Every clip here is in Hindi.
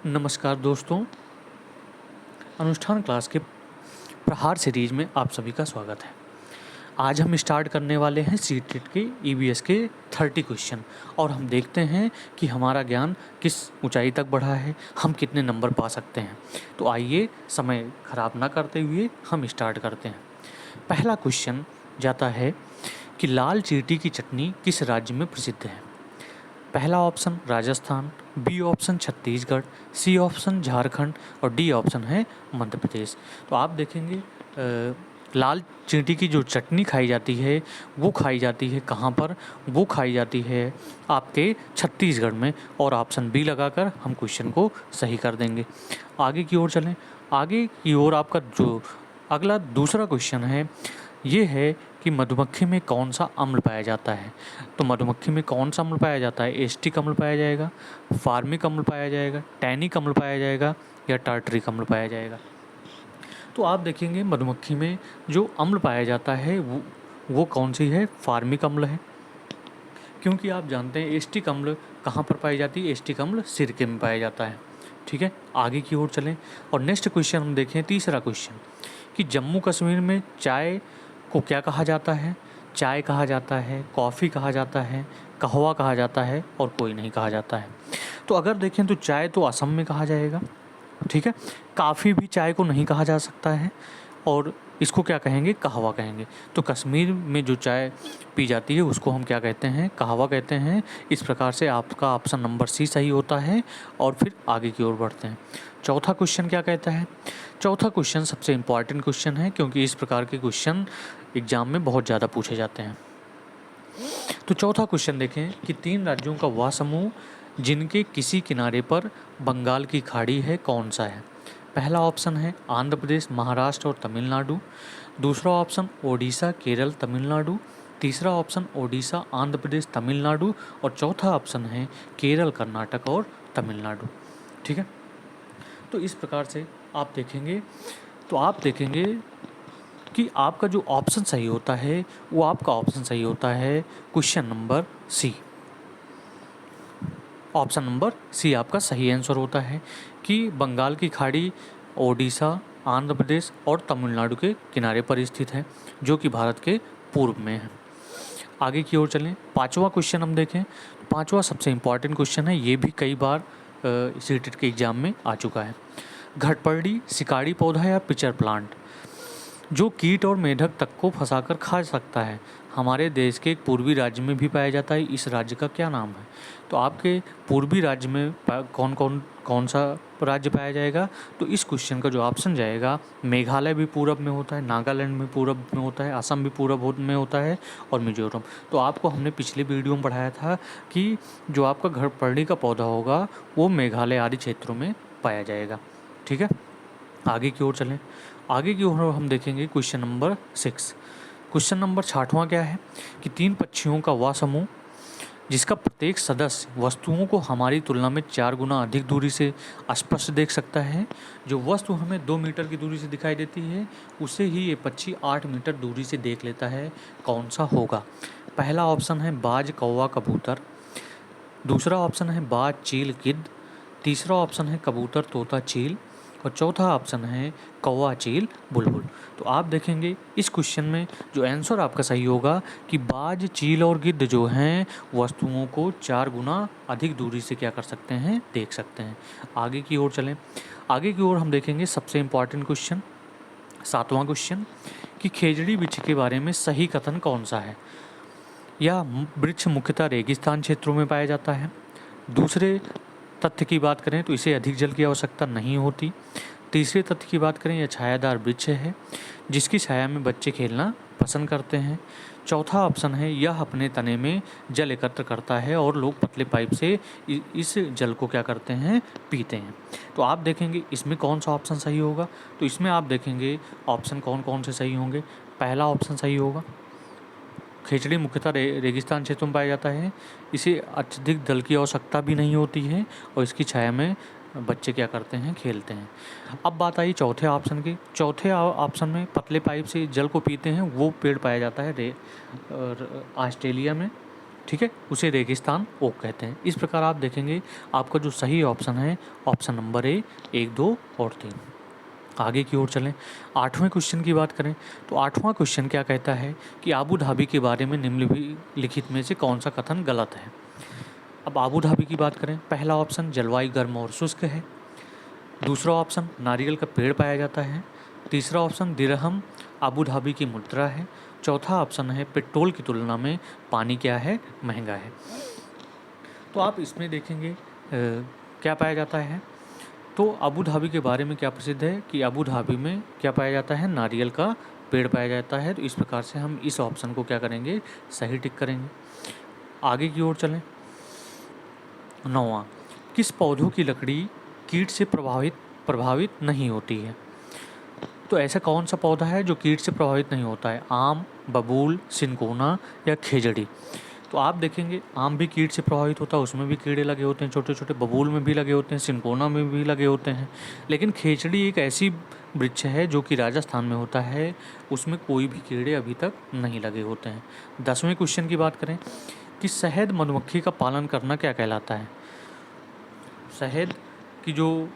नमस्कार दोस्तों, अनुष्ठान क्लास के प्रहार सीरीज में आप सभी का स्वागत है। आज हम स्टार्ट करने वाले हैं सीटेट के ईवीएस के 30 क्वेश्चन और हम देखते हैं कि हमारा ज्ञान किस ऊंचाई तक बढ़ा है, हम कितने नंबर पा सकते हैं। तो आइए समय खराब ना करते हुए हम स्टार्ट करते हैं। पहला क्वेश्चन जाता है कि लाल चींटी की चटनी किस राज्य में प्रसिद्ध है। पहला option Rajasthan, B option Chhattisgarh, C option Jharkhand और डी ऑप्शन है मध्य प्रदेश। तो आप देखेंगे लाल चींटी की जो चटनी खाई जाती है वो खाई जाती है कहाँ पर, वो खाई जाती है आपके छत्तीसगढ़ में। और ऑप्शन बी लगाकर हम क्वेश्चन को सही कर देंगे। आगे की ओर चलें। आगे की ओर आपका जो अगला दूसरा क्वेश्चन है ये है कि मधुमक्खी में कौन सा अम्ल पाया जाता है। तो मधुमक्खी में कौन सा अम्ल पाया जाता है, एस्टिक अम्ल पाया जाएगा, फार्मिक अम्ल पाया जाएगा, टैनिक अम्ल पाया जाएगा या टार्टरिक अम्ल पाया जाएगा। तो आप देखेंगे मधुमक्खी में जो अम्ल पाया जाता है वो कौन सी है, फार्मिक अम्ल है। क्योंकि आप जानते हैं एस्टिक अम्ल कहाँ पर पाई जाती है, एस्टिक अम्ल सिरके में पाया जाता है। ठीक है, आगे की ओर चलें और नेक्स्ट क्वेश्चन हम देखें। तीसरा क्वेश्चन कि जम्मू कश्मीर में चाय को क्या कहा जाता है। चाय कहा जाता है, कॉफ़ी कहा जाता है, कहवा कहा जाता है और कोई नहीं कहा जाता है। तो अगर देखें तो चाय तो असम में कहा जाएगा। ठीक है, काफ़ी भी चाय को नहीं कहा जा सकता है और इसको क्या कहेंगे, कहवा कहेंगे। तो कश्मीर में जो चाय पी जाती है उसको हम क्या कहते हैं, कहवा कहते हैं। इस प्रकार से आपका ऑप्शन नंबर सी सही होता है। और फिर आगे की ओर बढ़ते हैं। चौथा क्वेश्चन क्या कहता है। चौथा क्वेश्चन सबसे इम्पॉर्टेंट क्वेश्चन है क्योंकि इस प्रकार के क्वेश्चन एग्जाम में बहुत ज़्यादा पूछे जाते हैं। तो चौथा क्वेश्चन देखें कि 3 राज्यों का वह समूह जिनके किसी किनारे पर बंगाल की खाड़ी है कौन सा है। पहला ऑप्शन है आंध्र प्रदेश, महाराष्ट्र और तमिलनाडु। दूसरा ऑप्शन ओडिशा, केरल, तमिलनाडु। तीसरा ऑप्शन ओडिशा, आंध्र प्रदेश, तमिलनाडु और चौथा ऑप्शन है केरल, कर्नाटक और तमिलनाडु। ठीक है, तो इस प्रकार से आप देखेंगे कि आपका जो ऑप्शन सही होता है वो आपका ऑप्शन सही होता है question number C. Option number C आपका सही आंसर होता है कि बंगाल की खाड़ी ओडिशा, आंध्र प्रदेश और तमिलनाडु के किनारे पर स्थित है जो कि भारत के पूर्व में है। आगे की ओर चलें। पांचवा क्वेश्चन हम देखें। पांचवा सबसे इम्पॉर्टेंट क्वेश्चन है, ये भी कई बार सीटेट के एग्जाम में आ चुका है। घटपर्डी शिकारी पौधा या पिचर प्लांट जो कीट और मेढक तक को फंसाकर खा सकता है, हमारे देश के एक पूर्वी राज्य में भी पाया जाता है। इस राज्य का क्या नाम है। तो आपके पूर्वी राज्य में कौन सा राज्य पाया जाएगा। तो इस क्वेश्चन का जो ऑप्शन जाएगा, मेघालय भी पूरब में होता है, नागालैंड भी पूरब में होता है, असम भी पूरब में होता है और मिजोरम। तो आपको हमने पिछले वीडियो में पढ़ाया था कि जो आपका घटपर्डी का पौधा होगा वो मेघालय आदि क्षेत्रों में पाया जाएगा। ठीक है, आगे की ओर चलें। आगे की ओर हम देखेंगे क्वेश्चन नंबर 6। क्वेश्चन नंबर 6वां क्या है कि 3 पक्षियों का वह समूह जिसका प्रत्येक सदस्य वस्तुओं को हमारी तुलना में 4 गुना अधिक दूरी से स्पष्ट देख सकता है। जो वस्तु हमें 2 मीटर की दूरी से दिखाई देती है उसे ही ये पक्षी 8 मीटर दूरी से देख लेता है, कौन सा होगा। पहला ऑप्शन है बाज, कौवा, कबूतर। दूसरा ऑप्शन है बाज, चील, गिद्ध। तीसरा ऑप्शन है कबूतर, तोता, चील और चौथा ऑप्शन है कौवा, चील, बुलबुल। तो आप देखेंगे इस क्वेश्चन में जो आंसर आपका सही होगा कि बाज, चील और गिद्ध जो हैं वस्तुओं को 4 गुना अधिक दूरी से क्या कर सकते हैं, देख सकते हैं। आगे की ओर चलें। आगे की ओर हम देखेंगे सबसे इम्पॉर्टेंट क्वेश्चन 7वां क्वेश्चन कि खेजड़ी वृक्ष के बारे में सही कथन कौन सा है। यह वृक्ष मुख्यतः रेगिस्तान क्षेत्रों में पाया जाता है। दूसरे तथ्य की बात करें तो इसे अधिक जल की आवश्यकता नहीं होती। तीसरे तथ्य की बात करें, यह छायादार वृक्ष है जिसकी छाया में बच्चे खेलना पसंद करते हैं। चौथा ऑप्शन है यह अपने तने में जल एकत्र करता है और लोग पतले पाइप से इस जल को क्या करते हैं, पीते हैं। तो आप देखेंगे इसमें कौन सा ऑप्शन सही होगा। तो इसमें आप देखेंगे ऑप्शन कौन कौन से सही होंगे। पहला ऑप्शन सही होगा, खेजड़ी मुख्यतः रेगिस्तान क्षेत्रों में पाया जाता है, इसे अत्यधिक जल की आवश्यकता भी नहीं होती है और इसकी छाया में बच्चे क्या करते हैं, खेलते हैं। अब बात आई चौथे ऑप्शन की। चौथे ऑप्शन में पतले पाइप से जल को पीते हैं वो पेड़ पाया जाता है ऑस्ट्रेलिया में। ठीक है, उसे रेगिस्तान ओक कहते हैं। इस प्रकार आप देखेंगे आपका जो सही ऑप्शन है ऑप्शन नंबर ए, 1, 2 और 3। आगे की ओर चलें, 8वें क्वेश्चन की बात करें तो 8वां क्वेश्चन क्या कहता है कि आबू धाबी के बारे में निम्नलिखित में से कौन सा कथन गलत है। अब आबू धाबी की बात करें, पहला ऑप्शन जलवायु गर्म और शुष्क है, दूसरा ऑप्शन नारियल का पेड़ पाया जाता है, तीसरा ऑप्शन दिरहम आबू धाबी की मुद्रा है, चौथा ऑप्शन है पेट्रोल की तुलना में पानी क्या है, महंगा है। तो आप इसमें देखेंगे क्या पाया जाता है, तो अबू धाबी के बारे में क्या प्रसिद्ध है कि अबू धाबी में क्या पाया जाता है, नारियल का पेड़ पाया जाता है। तो इस प्रकार से हम इस ऑप्शन को क्या करेंगे, सही टिक करेंगे। आगे की ओर चलें, 9वां, किस पौधों की लकड़ी कीट से प्रभावित नहीं होती है। तो ऐसा कौन सा पौधा है जो कीट से प्रभावित नहीं होता है, आम, बबूल, सिनकोना या खेजड़ी। तो आप देखेंगे आम भी कीट से प्रभावित होता है, उसमें भी कीड़े लगे होते हैं छोटे छोटे, बबूल में भी लगे होते हैं, सिनकोना में भी लगे होते हैं, लेकिन खेजड़ी एक ऐसी वृक्ष है जो कि राजस्थान में होता है, उसमें कोई भी कीड़े अभी तक नहीं लगे होते हैं। 10वें क्वेश्चन की बात करें कि शहद मधुमक्खी का पालन करना क्या कहलाता है। शहद की जो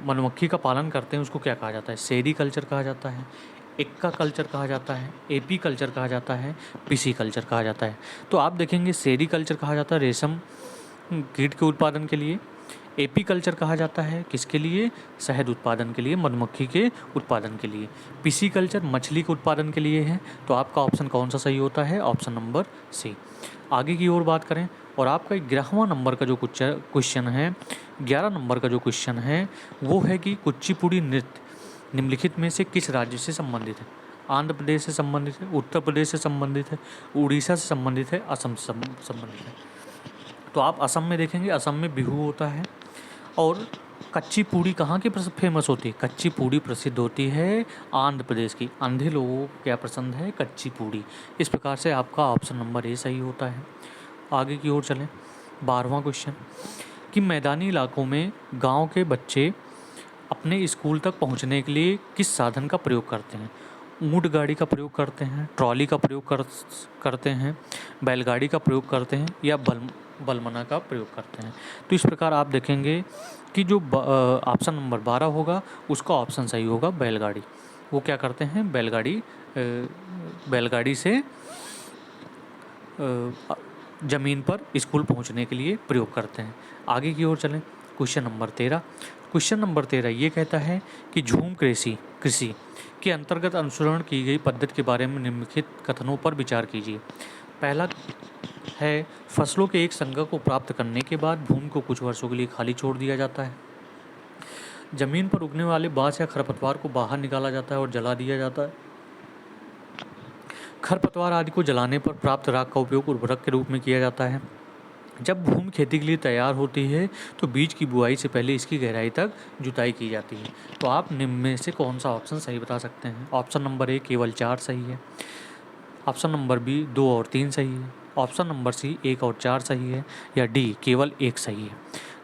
मधुमक्खी का पालन करते हैं उसको क्या कहा जाता है, सेरी कल्चर कहा जाता है, एक्का कल्चर कहा जाता है, एपी कल्चर कहा जाता है, पीसी कल्चर कहा जाता है। तो आप देखेंगे सेरी कल्चर कहा जाता है रेशम कीट के उत्पादन के लिए, एपी कल्चर कहा जाता है किसके लिए, शहद उत्पादन के लिए, मधुमक्खी के उत्पादन के लिए, पीसी कल्चर मछली के उत्पादन के लिए है। तो आपका ऑप्शन कौन सा सही होता है, ऑप्शन नंबर सी। आगे की ओर बात करें और आपका 11वां नंबर का जो क्वेश्चन है, 11 नंबर का जो क्वेश्चन है वो है कि कुचिपुड़ी नृत्य निम्नलिखित में से किस राज्य से संबंधित है। आंध्र प्रदेश से संबंधित है, उत्तर प्रदेश से संबंधित है, उड़ीसा से संबंधित है, असम से संबंधित है। तो आप असम में देखेंगे, असम में बिहू होता है। और कच्ची पूड़ी कहाँ की फेमस होती है, कच्ची पूड़ी प्रसिद्ध होती है आंध्र प्रदेश की। अंधे लोगों को क्या पसंद है, कच्ची पूड़ी। इस प्रकार से आपका ऑप्शन नंबर ए सही होता है। आगे की ओर चलें, 12वां क्वेश्चन कि मैदानी इलाकों में गांव के बच्चे अपने स्कूल तक पहुंचने के लिए किस साधन का प्रयोग करते हैं। ऊंट गाड़ी का प्रयोग करते हैं, ट्रॉली का प्रयोग करते हैं, बैलगाड़ी का प्रयोग करते हैं या बलमना का प्रयोग करते हैं। तो इस प्रकार आप देखेंगे कि जो ऑप्शन नंबर 12 होगा उसका ऑप्शन सही होगा बैलगाड़ी। वो क्या करते हैं, बैलगाड़ी से ज़मीन पर स्कूल पहुंचने के लिए प्रयोग करते हैं। आगे की ओर चलें, क्वेश्चन नंबर 13। क्वेश्चन नंबर 13 ये कहता है कि झूम कृषि के अंतर्गत अनुसरण की गई पद्धति के बारे में निम्नलिखित कथनों पर विचार कीजिए। पहला है फसलों के एक संग्रह को प्राप्त करने के बाद भूमि को कुछ वर्षों के लिए खाली छोड़ दिया जाता है। जमीन पर उगने वाले बाँस या खरपतवार को बाहर निकाला जाता है और जला दिया जाता है। खरपतवार आदि को जलाने पर प्राप्त राख का उपयोग उर्वरक के रूप में किया जाता है। जब भूमि खेती के लिए तैयार होती है तो बीज की बुआई से पहले इसकी गहराई तक जुताई की जाती है। तो आप निम्न में से कौन सा ऑप्शन सही बता सकते हैं। ऑप्शन नंबर ए केवल 4 सही है, ऑप्शन नंबर बी 2 और 3 सही है, ऑप्शन नंबर सी 1 और 4 सही है, या डी केवल 1 सही है।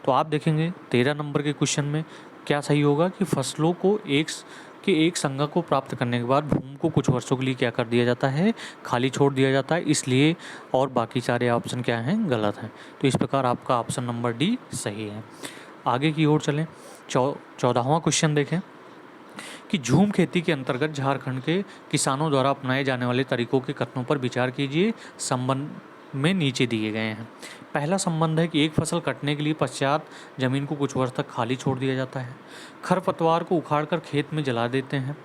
तो आप देखेंगे 13 नंबर के क्वेश्चन में क्या सही होगा कि फसलों को एक संग्रह को प्राप्त करने के बाद भूमि को कुछ वर्षों के लिए क्या कर दिया जाता है, खाली छोड़ दिया जाता है, इसलिए, और बाकी सारे ऑप्शन क्या हैं, गलत हैं। तो इस प्रकार आपका ऑप्शन नंबर डी सही है। आगे की ओर चलें, 14वां क्वेश्चन देखें कि झूम खेती के अंतर्गत झारखंड के किसानों द्वारा अपनाए जाने वाले तरीकों के कथनों पर विचार कीजिए। संबंध में नीचे दिए गए हैं। पहला संबंध है कि एक फसल कटने के लिए पश्चात जमीन को कुछ वर्ष तक खाली छोड़ दिया जाता है। खरपतवार को उखाड़कर खेत में जला देते हैं।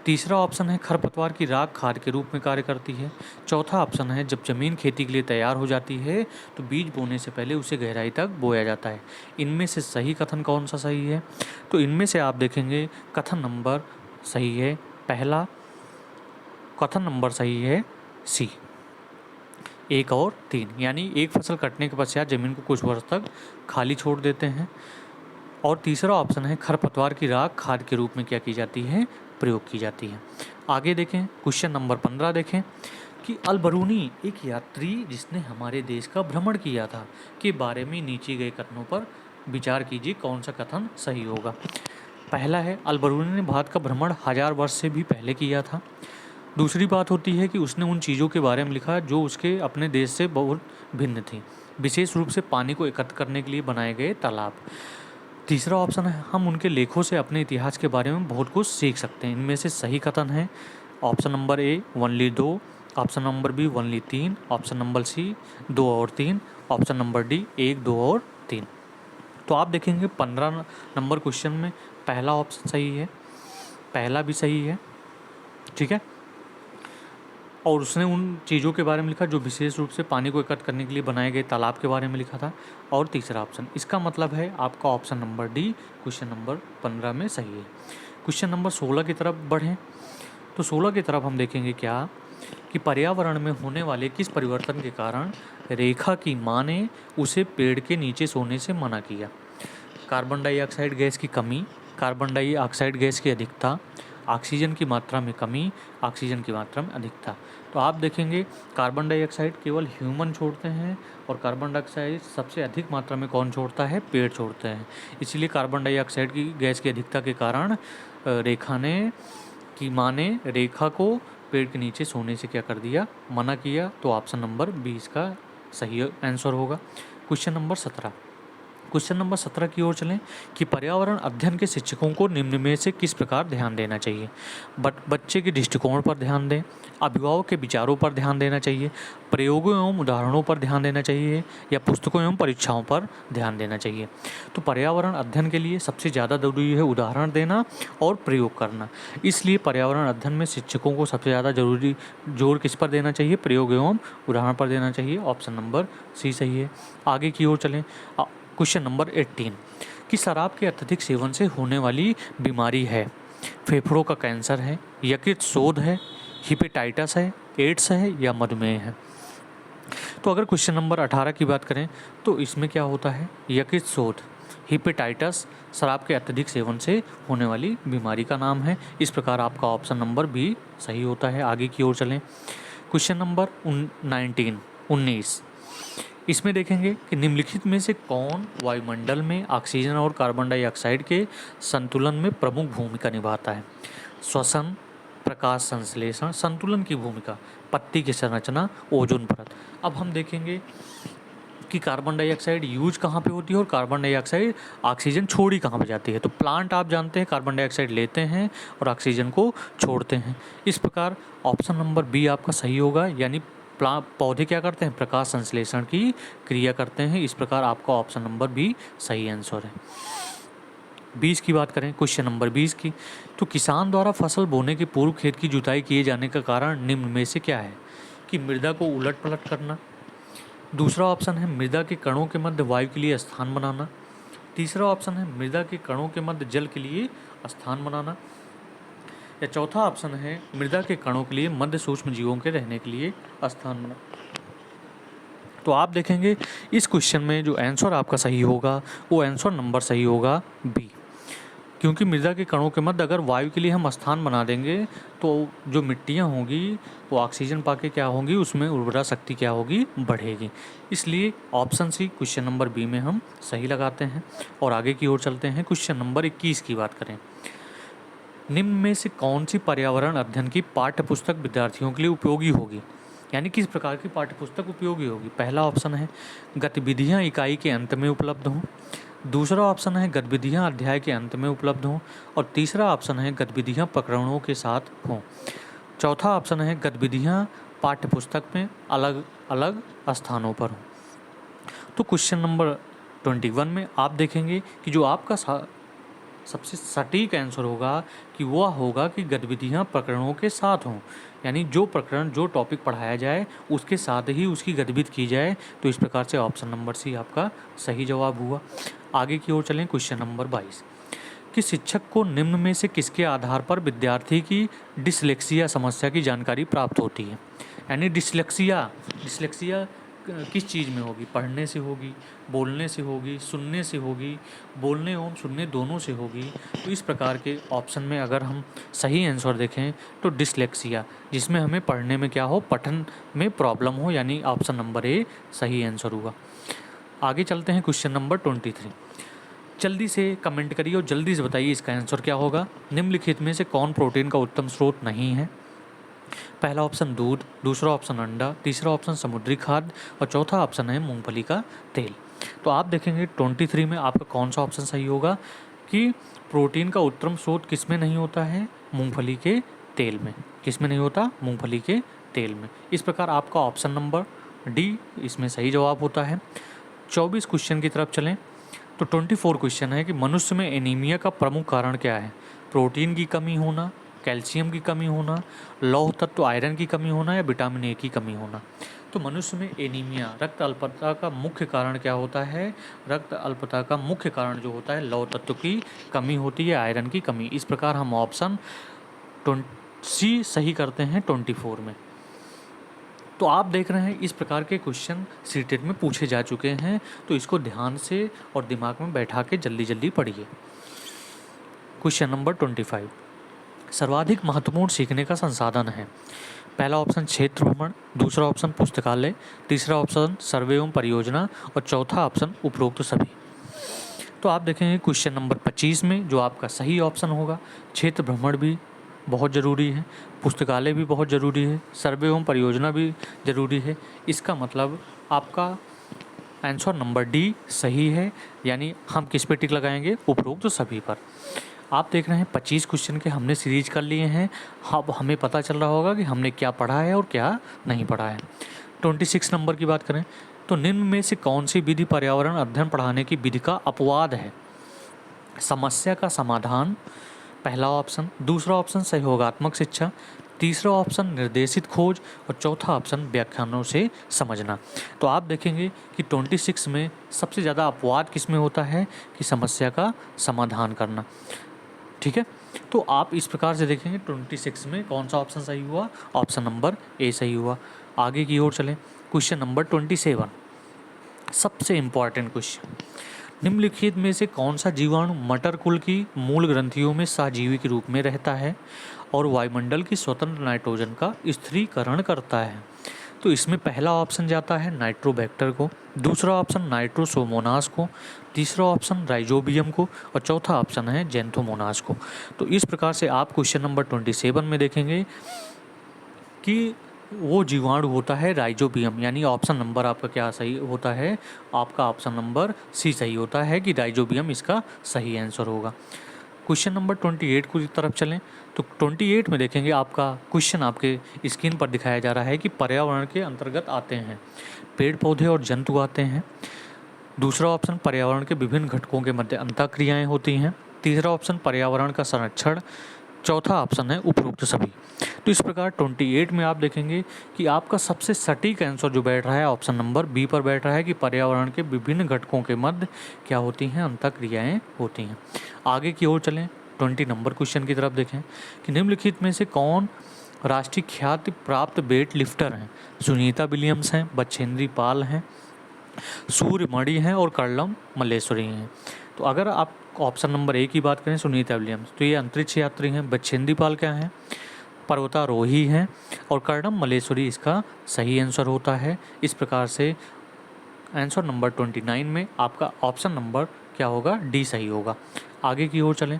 तीसरा ऑप्शन है खरपतवार की राख खाद के रूप में कार्य करती है। चौथा ऑप्शन है जब जमीन खेती के लिए तैयार हो जाती है तो बीज बोने से पहले उसे गहराई तक बोया जाता है। इनमें से सही कथन कौन सा सही है। तो इनमें से आप देखेंगे कथन नंबर सही है पहला, कथन नंबर सही है सी 1 और 3, यानी एक फसल कटने के पश्चात जमीन को कुछ वर्ष तक खाली छोड़ देते हैं। और तीसरा ऑप्शन है खरपतवार की राख खाद के रूप में क्या की जाती है, प्रयोग की जाती है। आगे देखें, क्वेश्चन नंबर 15 देखें कि अल-बरूनी एक यात्री जिसने हमारे देश का भ्रमण किया था के बारे में नीचे गए कथनों पर विचार कीजिए, कौन सा कथन सही होगा। पहला है अल-बरूनी ने भारत का भ्रमण 1000 वर्ष से भी पहले किया था। दूसरी बात होती है कि उसने उन चीज़ों के बारे में लिखा जो उसके अपने देश से बहुत भिन्न थी, विशेष रूप से पानी को एकत्र करने के लिए बनाए गए तालाब। तीसरा ऑप्शन है हम उनके लेखों से अपने इतिहास के बारे में बहुत कुछ सीख सकते हैं। इनमें से सही कथन है option number A only 2, option number B only 3, option number C 2 और 3, ऑप्शन नंबर डी 1, 2 और 3। तो आप देखेंगे 15 नंबर क्वेश्चन में पहला ऑप्शन सही है, पहला भी सही है, ठीक है। और उसने उन चीज़ों के बारे में लिखा जो विशेष रूप से पानी को एकत्र करने के लिए बनाए गए तालाब के बारे में लिखा था। और तीसरा ऑप्शन, इसका मतलब है आपका option number D question number 15 में सही है। क्वेश्चन नंबर 16 की तरफ बढ़ें तो 16 की तरफ हम देखेंगे क्या कि पर्यावरण में होने वाले किस परिवर्तन के कारण रेखा की माँ ने उसे पेड़ के नीचे सोने से मना किया। कार्बन डाइऑक्साइड गैस की कमी, कार्बन डाइऑक्साइड गैस की अधिकता, ऑक्सीजन की मात्रा में कमी, ऑक्सीजन की मात्रा में अधिकता। तो आप देखेंगे कार्बन डाइऑक्साइड केवल ह्यूमन छोड़ते हैं और कार्बन डाइऑक्साइड सबसे अधिक मात्रा में कौन छोड़ता है, पेड़ छोड़ते हैं। इसीलिए कार्बन डाइऑक्साइड की गैस की अधिकता के कारण माँ ने रेखा को पेड़ के नीचे सोने से क्या कर दिया, मना किया। तो ऑप्शन नंबर 20 का सही आंसर होगा। क्वेश्चन नंबर 17 की ओर चलें कि पर्यावरण अध्ययन के शिक्षकों को निम्न में से किस प्रकार ध्यान देना चाहिए। बच्चे के दृष्टिकोण पर ध्यान दें, अभिभावक के विचारों पर ध्यान देना चाहिए, प्रयोगों एवं उदाहरणों पर ध्यान देना चाहिए, या पुस्तकों एवं परीक्षाओं पर ध्यान देना चाहिए। तो पर्यावरण अध्ययन के लिए सबसे ज़्यादा जरूरी है उदाहरण देना और प्रयोग करना। इसलिए पर्यावरण अध्ययन में शिक्षकों को सबसे ज़्यादा जरूरी जोर किस पर देना चाहिए, प्रयोग एवं उदाहरण पर देना चाहिए। ऑप्शन नंबर सी सही है। आगे की ओर चलें। क्वेश्चन नंबर 18 कि शराब के अत्यधिक सेवन से होने वाली बीमारी है, फेफड़ों का कैंसर है, यकृत शोथ है, हिपेटाइटिस है, एड्स है, या मधुमेह है। तो अगर क्वेश्चन नंबर 18 की बात करें तो इसमें क्या होता है, यकृत शोथ, हिपेटाइटिस शराब के अत्यधिक सेवन से होने वाली बीमारी का नाम है। इस प्रकार आपका ऑप्शन नंबर बी सही होता है। आगे की ओर चलें। क्वेश्चन नंबर 19 इसमें देखेंगे कि निम्नलिखित में से कौन वायुमंडल में ऑक्सीजन और कार्बन डाइऑक्साइड के संतुलन में प्रमुख भूमिका निभाता है। श्वसन, प्रकाश संश्लेषण, संतुलन की भूमिका, पत्ती की संरचना, ओजोन परत। अब हम देखेंगे कि कार्बन डाइऑक्साइड यूज कहाँ पे होती है और कार्बन डाइऑक्साइड ऑक्सीजन छोड़ी कहाँ पे जाती है। तो प्लांट आप जानते हैं कार्बन डाइऑक्साइड लेते हैं और ऑक्सीजन को छोड़ते हैं। इस प्रकार ऑप्शन नंबर बी आपका सही होगा, यानी पौधे क्या करते हैं, प्रकाश संश्लेषण की क्रिया करते हैं। इस प्रकार आपका ऑप्शन नंबर बी सही आंसर है। 20 की बात करें, क्वेश्चन नंबर 20 की, तो किसान द्वारा फसल बोने के पूर्व खेत की जुताई किए जाने का कारण निम्न में से क्या है। कि मृदा को उलट पलट करना। दूसरा ऑप्शन है मृदा के कणों के मध्य वायु के लिए स्थान बनाना। तीसरा ऑप्शन है मृदा के कणों के मध्य जल के लिए स्थान बनाना। या चौथा ऑप्शन है मृदा के कणों के लिए मध्य सूक्ष्म जीवों के रहने के लिए स्थान बना। तो आप देखेंगे इस क्वेश्चन में जो आंसर आपका सही होगा वो आंसर नंबर सही होगा बी, क्योंकि मृदा के कणों के मध्य अगर वायु के लिए हम स्थान बना देंगे तो जो मिट्टियाँ होंगी वो ऑक्सीजन पाके क्या होंगी, उसमें उर्वरा शक्ति क्या होगी, बढ़ेगी। इसलिए option C question number B में हम सही लगाते हैं। और आगे की ओर चलते हैं। क्वेश्चन नंबर 21 की बात करें, निम्न में से कौन सी पर्यावरण अध्ययन की पाठ्य पुस्तक विद्यार्थियों के लिए उपयोगी होगी, यानी किस प्रकार की पाठ्य पुस्तक उपयोगी होगी। पहला ऑप्शन है गतिविधियाँ इकाई के अंत में उपलब्ध हों। दूसरा ऑप्शन है गतिविधियाँ अध्याय के अंत में उपलब्ध हों। और तीसरा ऑप्शन है गतिविधियाँ प्रकरणों के साथ हों। चौथा ऑप्शन है गतिविधियाँ पाठ्य पुस्तक में अलग अलग स्थानों पर हों। तो क्वेश्चन नंबर 21 में आप देखेंगे कि जो आपका सबसे सटीक आंसर होगा कि वह होगा कि गतिविधियाँ प्रकरणों के साथ हों, यानी जो प्रकरण जो टॉपिक पढ़ाया जाए उसके साथ ही उसकी गतिविधि की जाए। तो इस प्रकार से ऑप्शन नंबर सी आपका सही जवाब हुआ। आगे की ओर चलें। क्वेश्चन नंबर 22 कि शिक्षक को निम्न में से किसके आधार पर विद्यार्थी की डिसलेक्सिया समस्या की जानकारी प्राप्त होती है। यानी डिसलेक्सिया किस चीज़ में होगी, पढ़ने से होगी, बोलने से होगी, सुनने से होगी, बोलने एवं सुनने दोनों से होगी। तो इस प्रकार के ऑप्शन में अगर हम सही आंसर देखें तो डिसलेक्सिया, जिसमें हमें पढ़ने में क्या हो, पठन में प्रॉब्लम हो, यानी ऑप्शन नंबर ए सही आंसर हुआ। आगे चलते हैं। क्वेश्चन नंबर 23 जल्दी से कमेंट करिए और जल्दी से बताइए इसका आंसर क्या होगा। निम्नलिखित में से कौन प्रोटीन का उत्तम स्रोत नहीं है। पहला ऑप्शन दूध, दूसरा ऑप्शन अंडा, तीसरा ऑप्शन समुद्री खाद्य और चौथा ऑप्शन है मूंगफली का तेल। तो आप देखेंगे 23 में आपका कौन सा ऑप्शन सही होगा कि प्रोटीन का उत्तम स्रोत किस में नहीं होता है, मूंगफली के तेल में। किस में नहीं होता, मूंगफली के तेल में। इस प्रकार आपका ऑप्शन नंबर डी इसमें सही जवाब होता है। 24 क्वेश्चन की तरफ चलें तो 24 क्वेश्चन है कि मनुष्य में एनीमिया का प्रमुख कारण क्या है। प्रोटीन की कमी होना, कैल्शियम की कमी होना, लौह तत्व आयरन की कमी होना या विटामिन ए की कमी होना। तो मनुष्य में एनीमिया रक्त अल्पता का मुख्य कारण क्या होता है। रक्त अल्पता का मुख्य कारण जो होता है लौह तत्व की कमी होती है, आयरन की कमी। इस प्रकार हम ऑप्शन सी सही करते हैं 24 में। तो आप देख रहे हैं इस प्रकार के क्वेश्चन सीटेट में पूछे जा चुके हैं, तो इसको ध्यान से और दिमाग में बैठा के जल्दी जल्दी पढ़िए। क्वेश्चन नंबर 25, सर्वाधिक महत्वपूर्ण सीखने का संसाधन है। पहला ऑप्शन क्षेत्र भ्रमण, दूसरा ऑप्शन पुस्तकालय, तीसरा ऑप्शन सर्वे एवं परियोजना और चौथा ऑप्शन उपरोक्त सभी। तो आप देखेंगे क्वेश्चन नंबर 25 में जो आपका सही ऑप्शन होगा, क्षेत्र भ्रमण भी बहुत ज़रूरी है, पुस्तकालय भी बहुत ज़रूरी है, सर्वे एवं परियोजना भी ज़रूरी है। इसका मतलब आपका आंसर नंबर डी सही है, यानी हम किस पे टिक लगाएंगे, उपरोक्त सभी पर। आप देख रहे हैं 25 क्वेश्चन के हमने सीरीज कर लिए हैं। अब हमें पता चल रहा होगा कि हमने क्या पढ़ा है और क्या नहीं पढ़ा है। 26 नंबर की बात करें तो निम्न में से कौन सी विधि पर्यावरण अध्ययन पढ़ाने की विधि का अपवाद है। समस्या का समाधान पहला ऑप्शन, दूसरा ऑप्शन सहयोगात्मक शिक्षा, तीसरा ऑप्शन निर्देशित खोज और चौथा ऑप्शन व्याख्यानों से समझना। तो आप देखेंगे कि 26 में सबसे ज़्यादा अपवाद किस में होता है कि समस्या का समाधान करना। ठीक है, तो आप इस प्रकार से देखेंगे 26 में कौन सा ऑप्शन सही हुआ, ऑप्शन नंबर ए सही हुआ। आगे की ओर चलें, क्वेश्चन नंबर 27, सबसे इम्पॉर्टेंट क्वेश्चन, निम्नलिखित में से कौन सा जीवाणु मटर कुल की मूल ग्रंथियों में सहजीवी के रूप में रहता है और वायुमंडल की स्वतंत्र नाइट्रोजन का स्थिरीकरण करता है। तो इसमें पहला ऑप्शन जाता है नाइट्रोबैक्टर को, दूसरा ऑप्शन नाइट्रोसोमोनास को, तीसरा ऑप्शन राइजोबियम को और चौथा ऑप्शन है जेंथोमोनास को। तो इस प्रकार से आप क्वेश्चन नंबर 27 में देखेंगे कि वो जीवाणु होता है राइजोबियम, यानी ऑप्शन नंबर आपका क्या सही होता है, आपका ऑप्शन नंबर सी सही होता है कि राइजोबियम इसका सही आंसर होगा। क्वेश्चन नंबर 28 की तरफ चलें तो 28 में देखेंगे आपका क्वेश्चन आपके स्क्रीन पर दिखाया जा रहा है कि पर्यावरण के अंतर्गत आते हैं पेड़ पौधे और जंतु आते हैं, दूसरा ऑप्शन पर्यावरण के विभिन्न घटकों के मध्य अंतःक्रियाएं होती हैं, तीसरा ऑप्शन पर्यावरण का संरक्षण, चौथा ऑप्शन है उपरोक्त सभी। तो इस प्रकार 28 में आप देखेंगे कि आपका सबसे सटीक आंसर जो बैठ रहा है ऑप्शन नंबर बी पर बैठ रहा है कि पर्यावरण के विभिन्न घटकों के मध्य क्या होती हैं, अंतःक्रियाएं होती हैं। आगे की ओर चलें, 20 नंबर क्वेश्चन की तरफ देखें कि निम्नलिखित में से कौन राष्ट्रीय ख्याति प्राप्त वेट लिफ्टर हैं। सुनीता विलियम्स हैं, बछेंद्री पाल हैं, सूर्यमणि हैं और कर्लम मल्लेश्वरी हैं। तो अगर आप ऑप्शन नंबर ए की बात करें सुनीता विलियम्स, तो ये अंतरिक्ष यात्री हैं, बछेंद्री पाल क्या हैं, पर्वतारोही हैं और कर्णम मल्लेश्वरी इसका सही आंसर होता है। इस प्रकार से आंसर नंबर 29 में आपका ऑप्शन नंबर क्या होगा, डी सही होगा। आगे की ओर चलें,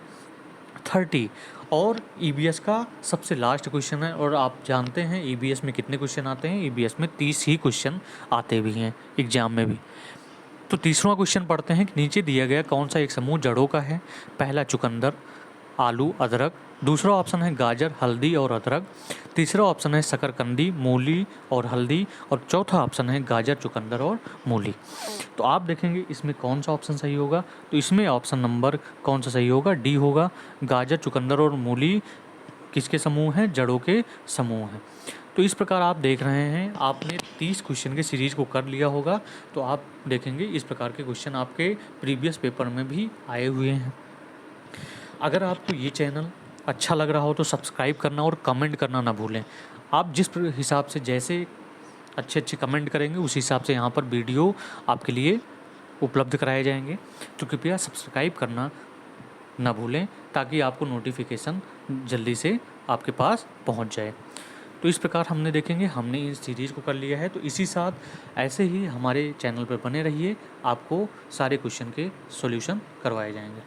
30 और ईबीएस का सबसे लास्ट क्वेश्चन है। और आप जानते हैं ईबीएस में कितने क्वेश्चन आते हैं, ईबीएस में 30 ही क्वेश्चन आते भी हैं एग्जाम में भी। तो तीसरा क्वेश्चन पढ़ते हैं कि नीचे दिया गया कौन सा एक समूह जड़ों का है। पहला चुकंदर, आलू, अदरक, दूसरा ऑप्शन है गाजर, हल्दी और अदरक, तीसरा ऑप्शन है शकरकंदी, मूली और हल्दी और चौथा ऑप्शन है गाजर, चुकंदर और मूली। तो आप देखेंगे इसमें कौन सा ऑप्शन सही होगा, तो इसमें ऑप्शन नंबर कौन सा सही होगा, डी होगा। गाजर, चुकंदर और मूली किसके समूह हैं, जड़ों के समूह हैं। तो इस प्रकार आप देख रहे हैं आपने 30 क्वेश्चन के सीरीज़ को कर लिया होगा। तो आप देखेंगे इस प्रकार के क्वेश्चन आपके प्रीवियस पेपर में भी आए हुए हैं। अगर आपको ये चैनल अच्छा लग रहा हो तो सब्सक्राइब करना और कमेंट करना ना भूलें। आप जिस हिसाब से जैसे अच्छे अच्छे कमेंट करेंगे उस हिसाब से यहाँ पर वीडियो आपके लिए उपलब्ध कराए जाएंगे। तो कृपया सब्सक्राइब करना ना भूलें ताकि आपको नोटिफिकेशन जल्दी से आपके पास पहुँच जाए। तो इस प्रकार हमने देखेंगे हमने इस सीरीज़ को कर लिया है। तो इसी साथ ऐसे ही हमारे चैनल पर बने रहिए, आपको सारे क्वेश्चन के सॉल्यूशन करवाए जाएंगे।